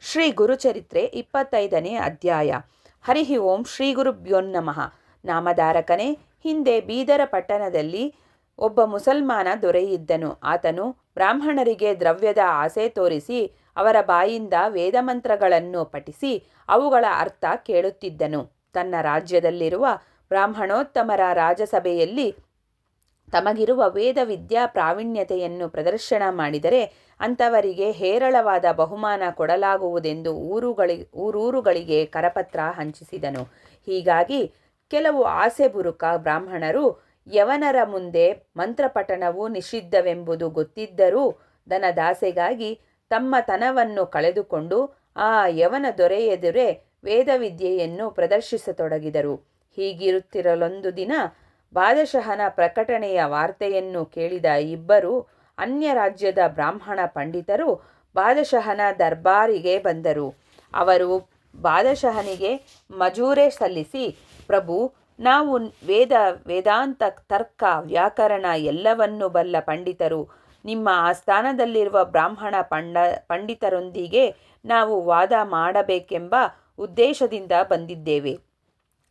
ಶ್ರೀ ಗುರುಚರಿತ್ರೆ 25ನೇ ಅಧ್ಯಾಯ. ಹರಿ ಓಂ ಶ್ರೀ ಗುರುಭ್ಯೋನ್ನಮಃ. ನಾಮಧಾರಕನೇ, ಹಿಂದೆ ಬೀದರ ಪಟ್ಟಣದಲ್ಲಿ ಒಬ್ಬ ಮುಸಲ್ಮಾನ ದೊರೆಯಿದ್ದನು. ಆತನು ಬ್ರಾಹ್ಮಣರಿಗೆ ದ್ರವ್ಯದ ಆಸೆ ತೋರಿಸಿ ಅವರ ಬಾಯಿಂದ ವೇದಮಂತ್ರಗಳನ್ನು ಪಠಿಸಿ ಅವುಗಳ ಅರ್ಥ ಕೇಳುತ್ತಿದ್ದನು. ತನ್ನ ರಾಜ್ಯದಲ್ಲಿರುವ ಬ್ರಾಹ್ಮಣೋತ್ತಮರ ರಾಜಸಭೆಯಲ್ಲಿ ತಮಗಿರುವ ವೇದ ವಿದ್ಯಾ ಪ್ರಾವೀಣ್ಯತೆಯನ್ನು ಪ್ರದರ್ಶನ ಮಾಡಿದರೆ ಅಂಥವರಿಗೆ ಹೇರಳವಾದ ಬಹುಮಾನ ಕೊಡಲಾಗುವುದೆಂದು ಊರೂರುಗಳಿಗೆ ಕರಪತ್ರ ಹಂಚಿಸಿದನು. ಹೀಗಾಗಿ ಕೆಲವು ಆಸೆಬುರುಕ ಬ್ರಾಹ್ಮಣರು ಯವನರ ಮುಂದೆ ಮಂತ್ರಪಠಣವು ನಿಷಿದ್ಧವೆಂಬುದು ಗೊತ್ತಿದ್ದರೂ ಧನದಾಸೆಗಾಗಿ ತಮ್ಮ ತನವನ್ನು ಕಳೆದುಕೊಂಡು ಆ ಯವನ ದೊರೆಯೆದುರೇ ವೇದವಿದ್ಯೆಯನ್ನು ಪ್ರದರ್ಶಿಸತೊಡಗಿದರು. ಹೀಗಿರುತ್ತಿರಲೊಂದು ದಿನ ಬಾದಶಹನ ಪ್ರಕಟಣೆಯ ವಾರ್ತೆಯನ್ನು ಕೇಳಿದ ಇಬ್ಬರು ಅನ್ಯ ರಾಜ್ಯದ ಬ್ರಾಹ್ಮಣ ಪಂಡಿತರು ಬಾದಶಹನ ದರ್ಬಾರಿಗೆ ಬಂದರು. ಅವರು ಬಾದಶಹನಿಗೆ ಮಜೂರೆ ಸಲ್ಲಿಸಿ, ಪ್ರಭು, ನಾವು ವೇದಾಂತ, ತರ್ಕ, ವ್ಯಾಕರಣ ಎಲ್ಲವನ್ನೂ ಬಲ್ಲ ಪಂಡಿತರು. ನಿಮ್ಮ ಆಸ್ಥಾನದಲ್ಲಿರುವ ಬ್ರಾಹ್ಮಣ ಪಂಡಿತರೊಂದಿಗೆ ನಾವು ವಾದ ಮಾಡಬೇಕೆಂಬ ಉದ್ದೇಶದಿಂದ ಬಂದಿದ್ದೇವೆ.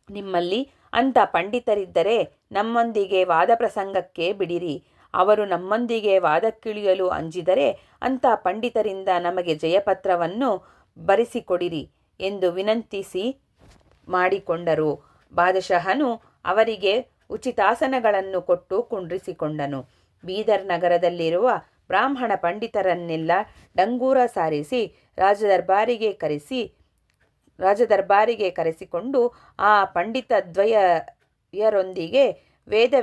ನಿಮ್ಮಲ್ಲಿ ಅಂಥ ಪಂಡಿತರಿದ್ದರೆ ನಮ್ಮೊಂದಿಗೆ ವಾದ ಪ್ರಸಂಗಕ್ಕೆ ಬಿಡಿರಿ. ಅವರು ನಮ್ಮೊಂದಿಗೆ ವಾದಕ್ಕಿಳಿಯಲು ಅಂಜಿದರೆ ಅಂಥ ಪಂಡಿತರಿಂದ ನಮಗೆ ಜಯಪತ್ರವನ್ನು ಬರೆಸಿಕೊಡಿರಿ ಎಂದು ವಿನಂತಿಸಿ ಮಾಡಿಕೊಂಡರು. ಬಾದಶಹನು ಅವರಿಗೆ ಉಚಿತಾಸನಗಳನ್ನು ಕೊಟ್ಟು ಕುಂಡ್ರಿಸಿಕೊಂಡನು. ಬೀದರ್ ನಗರದಲ್ಲಿರುವ ಬ್ರಾಹ್ಮಣ ಪಂಡಿತರನ್ನೆಲ್ಲ ಡಂಗೂರ ಸಾರಿಸಿ ರಾಜದರ್ಬಾರಿಗೆ ಕರೆಸಿಕೊಂಡು ಆ ಪಂಡಿತದ್ವಯರೊಂದಿಗೆ ವೇದ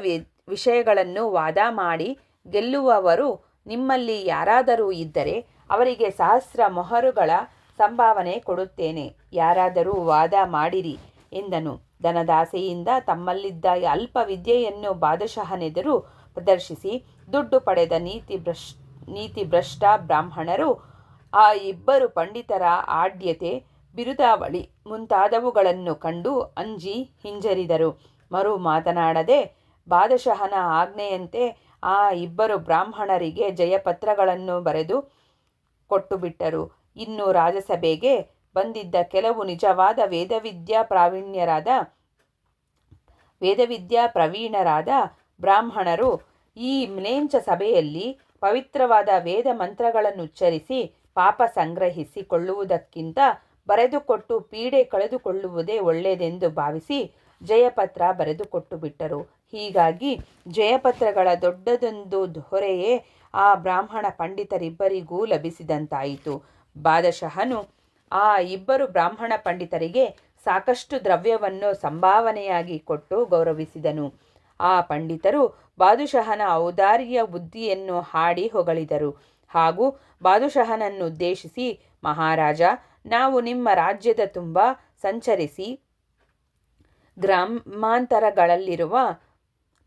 ವಿಷಯಗಳನ್ನು ವಾದ ಮಾಡಿ ಗೆಲ್ಲುವವರು ನಿಮ್ಮಲ್ಲಿ ಯಾರಾದರೂ ಇದ್ದರೆ ಅವರಿಗೆ 1000 ಮೊಹರುಗಳ ಸಂಭಾವನೆ ಕೊಡುತ್ತೇನೆ. ಯಾರಾದರೂ ವಾದ ಮಾಡಿರಿ ಎಂದನು. ಧನದಾಸೆಯಿಂದ ತಮ್ಮಲ್ಲಿದ್ದ ಅಲ್ಪ ವಿದ್ಯೆಯನ್ನು ಬಾದಶಹನೆದುರು ಪ್ರದರ್ಶಿಸಿ ದುಡ್ಡು ಪಡೆದ ನೀತಿಭ್ರಷ್ಟ ಬ್ರಾಹ್ಮಣರು ಆ ಇಬ್ಬರು ಪಂಡಿತರ ಆಢ್ಯತೆ, ಬಿರುದಾವಳಿ ಮುಂತಾದವುಗಳನ್ನು ಕಂಡು ಅಂಜಿ ಹಿಂಜರಿದರು. ಮರು ಮಾತನಾಡದೆ ಬಾದಶಹನ ಆಜ್ಞೆಯಂತೆ ಆ ಇಬ್ಬರು ಬ್ರಾಹ್ಮಣರಿಗೆ ಜಯಪತ್ರಗಳನ್ನು ಬರೆದು ಕೊಟ್ಟುಬಿಟ್ಟರು. ಇನ್ನು ರಾಜಸಭೆಗೆ ಬಂದಿದ್ದ ಕೆಲವು ನಿಜವಾದ ವೇದವಿದ್ಯಾ ಪ್ರವೀಣರಾದ ಬ್ರಾಹ್ಮಣರು ಈ ಮ್ಲೇಚ್ಛ ಸಭೆಯಲ್ಲಿ ಪವಿತ್ರವಾದ ವೇದ ಮಂತ್ರಗಳನ್ನುಚ್ಚರಿಸಿ ಪಾಪ ಸಂಗ್ರಹಿಸಿಕೊಳ್ಳುವುದಕ್ಕಿಂತ ಬರೆದುಕೊಟ್ಟು ಪೀಡೆ ಕಳೆದುಕೊಳ್ಳುವುದೇ ಒಳ್ಳೆಯದೆಂದು ಭಾವಿಸಿ ಜಯಪತ್ರ ಬರೆದುಕೊಟ್ಟು ಬಿಟ್ಟರು. ಹೀಗಾಗಿ ಜಯಪತ್ರಗಳ ದೊಡ್ಡದೊಂದು ಹೊರೆಯೇ ಆ ಬ್ರಾಹ್ಮಣ ಪಂಡಿತರಿಬ್ಬರಿಗೂ ಲಭಿಸಿದಂತಾಯಿತು. ಬಾದಶಹನು ಆ ಇಬ್ಬರು ಬ್ರಾಹ್ಮಣ ಪಂಡಿತರಿಗೆ ಸಾಕಷ್ಟು ದ್ರವ್ಯವನ್ನು ಸಂಭಾವನೆಯಾಗಿ ಕೊಟ್ಟು ಗೌರವಿಸಿದನು. ಆ ಪಂಡಿತರು ಬಾದಶಹನ ಔದಾರ್ಯ ಬುದ್ಧಿಯನ್ನು ಹಾಡಿ ಹೊಗಳಿದರು. ಹಾಗೂ ಬಾದಶಹನನ್ನುದ್ದೇಶಿಸಿ, ಮಹಾರಾಜ, ನಾವು ನಿಮ್ಮ ರಾಜ್ಯದ ತುಂಬ ಸಂಚರಿಸಿ ಗ್ರಾಮಾಂತರಗಳಲ್ಲಿರುವ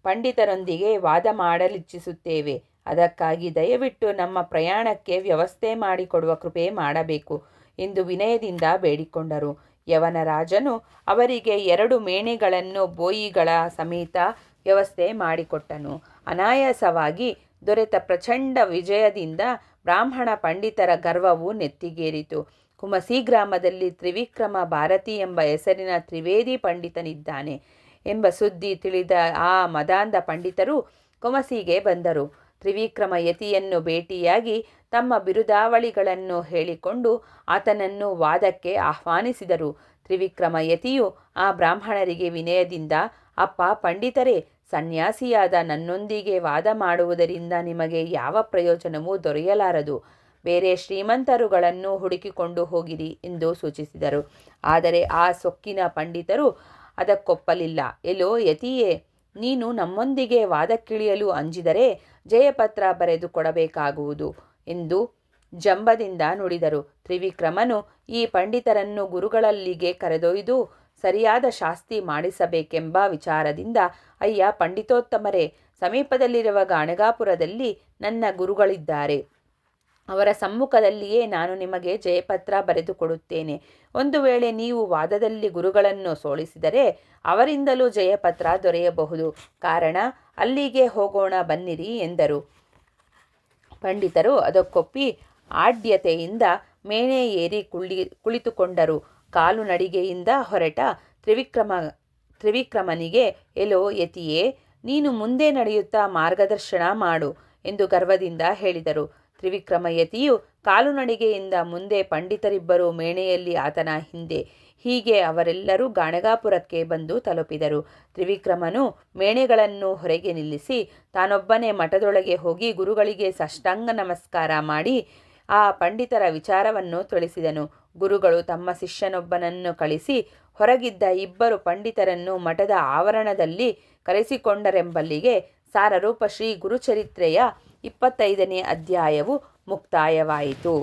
ಪಂಡಿತರೊಂದಿಗೆ ವಾದ ಮಾಡಲಿಚ್ಛಿಸುತ್ತೇವೆ. ಅದಕ್ಕಾಗಿ ದಯವಿಟ್ಟು ನಮ್ಮ ಪ್ರಯಾಣಕ್ಕೆ ವ್ಯವಸ್ಥೆ ಮಾಡಿಕೊಡುವ ಕೃಪೆ ಮಾಡಬೇಕು ಎಂದು ವಿನಯದಿಂದ ಬೇಡಿಕೊಂಡರು. ಯವನ ರಾಜನು ಅವರಿಗೆ 2 ಮೇಣೆಗಳನ್ನು ಬೋಯಿಗಳ ಸಮೇತ ವ್ಯವಸ್ಥೆ ಮಾಡಿಕೊಟ್ಟನು. ಅನಾಯಾಸವಾಗಿ ದೊರೆತ ಪ್ರಚಂಡ ವಿಜಯದಿಂದ ಬ್ರಾಹ್ಮಣ ಪಂಡಿತರ ಗರ್ವವು ನೆತ್ತಿಗೇರಿತು. ಕುಮಸಿ ಗ್ರಾಮದಲ್ಲಿ ತ್ರಿವಿಕ್ರಮ ಭಾರತಿ ಎಂಬ ಹೆಸರಿನ ತ್ರಿವೇದಿ ಪಂಡಿತನಿದ್ದಾನೆ ಎಂಬ ಸುದ್ದಿ ತಿಳಿದ ಆ ಮದಾಂಧ ಪಂಡಿತರು ಕುಮಸಿಗೆ ಬಂದರು. ತ್ರಿವಿಕ್ರಮ ಯತಿಯನ್ನು ಭೇಟಿಯಾಗಿ ತಮ್ಮ ಬಿರುದಾವಳಿಗಳನ್ನು ಹೇಳಿಕೊಂಡು ಆತನನ್ನು ವಾದಕ್ಕೆ ಆಹ್ವಾನಿಸಿದರು. ತ್ರಿವಿಕ್ರಮ ಯತಿಯು ಆ ಬ್ರಾಹ್ಮಣರಿಗೆ ವಿನಯದಿಂದ, ಅಪ್ಪ ಪಂಡಿತರೇ, ಸನ್ಯಾಸಿಯಾದ ನನ್ನೊಂದಿಗೆ ವಾದ ಮಾಡುವುದರಿಂದ ನಿಮಗೆ ಯಾವ ಪ್ರಯೋಜನವೂ ದೊರೆಯಲಾರದು. ಬೇರೆ ಶ್ರೀಮಂತರುಗಳನ್ನು ಹುಡುಕಿಕೊಂಡು ಹೋಗಿರಿ ಎಂದು ಸೂಚಿಸಿದರು. ಆದರೆ ಆ ಸೊಕ್ಕಿನ ಪಂಡಿತರು ಅದಕ್ಕೊಪ್ಪಲಿಲ್ಲ. ಎಲ್ಲೋ ಯತಿಯೇ, ನೀನು ನಮ್ಮೊಂದಿಗೆ ವಾದಕ್ಕಿಳಿಯಲು ಅಂಜಿದರೆ ಜಯಪತ್ರ ಬರೆದು ಕೊಡಬೇಕಾಗುವುದು ಎಂದು ಜಂಬದಿಂದ ನುಡಿದರು. ತ್ರಿವಿಕ್ರಮನು ಈ ಪಂಡಿತರನ್ನು ಗುರುಗಳಲ್ಲಿಗೆ ಕರೆದೊಯ್ದು ಸರಿಯಾದ ಶಾಸ್ತಿ ಮಾಡಿಸಬೇಕೆಂಬ ವಿಚಾರದಿಂದ, ಅಯ್ಯ ಪಂಡಿತೋತ್ತಮರೇ, ಸಮೀಪದಲ್ಲಿರುವ ಗಾಣಗಾಪುರದಲ್ಲಿ ನನ್ನ ಗುರುಗಳಿದ್ದಾರೆ. ಅವರ ಸಮ್ಮುಖದಲ್ಲಿಯೇ ನಾನು ನಿಮಗೆ ಜಯಪತ್ರ ಬರೆದು ಕೊಡುತ್ತೇನೆ. ಒಂದು ವೇಳೆ ನೀವು ವಾದದಲ್ಲಿ ಗುರುಗಳನ್ನು ಸೋಲಿಸಿದರೆ ಅವರಿಂದಲೂ ಜಯಪತ್ರ ದೊರೆಯಬಹುದು. ಕಾರಣ ಅಲ್ಲಿಗೆ ಹೋಗೋಣ ಬನ್ನಿರಿ ಎಂದರು. ಪಂಡಿತರು ಅದಕ್ಕೊಪ್ಪಿ ಆಢ್ಯತೆಯಿಂದ ಮೇಣೆ ಏರಿ ಕುಳಿತುಕೊಂಡರು. ಕಾಲು ನಡಿಗೆಯಿಂದ ಹೊರಟ ತ್ರಿವಿಕ್ರಮನಿಗೆ, ಎಲೋ ಯತಿಯೇ, ನೀನು ಮುಂದೆ ನಡೆಯುತ್ತಾ ಮಾರ್ಗದರ್ಶನ ಮಾಡು ಎಂದು ಗರ್ವದಿಂದ ಹೇಳಿದರು. ತ್ರಿವಿಕ್ರಮ ಯತಿಯು ಕಾಲು ನಡಿಗೆಯಿಂದ ಮುಂದೆ, ಪಂಡಿತರಿಬ್ಬರು ಮೇಣೆಯಲ್ಲಿ ಆತನ ಹಿಂದೆ. ಹೀಗೆ ಅವರೆಲ್ಲರೂ ಗಾಣಗಾಪುರಕ್ಕೆ ಬಂದು ತಲುಪಿದರು. ತ್ರಿವಿಕ್ರಮನು ಮೇಣೆಗಳನ್ನು ಹೊರಗೆ ನಿಲ್ಲಿಸಿ ತಾನೊಬ್ಬನೇ ಮಠದೊಳಗೆ ಹೋಗಿ ಗುರುಗಳಿಗೆ ಸಾಷ್ಟಾಂಗ ನಮಸ್ಕಾರ ಮಾಡಿ ಆ ಪಂಡಿತರ ವಿಚಾರವನ್ನು ತಿಳಿಸಿದನು. ಗುರುಗಳು ತಮ್ಮ ಶಿಷ್ಯನೊಬ್ಬನನ್ನು ಕಳಿಸಿ ಹೊರಗಿದ್ದ ಇಬ್ಬರು ಪಂಡಿತರನ್ನು ಮಠದ ಆವರಣದಲ್ಲಿ ಕರೆಸಿಕೊಂಡರೆಂಬಲ್ಲಿಗೆ ಸಾರರೂಪ ಶ್ರೀ ಗುರುಚರಿತ್ರೆಯ 25ನೇ ಅಧ್ಯಾಯವು ಮುಕ್ತಾಯವಾಯಿತು.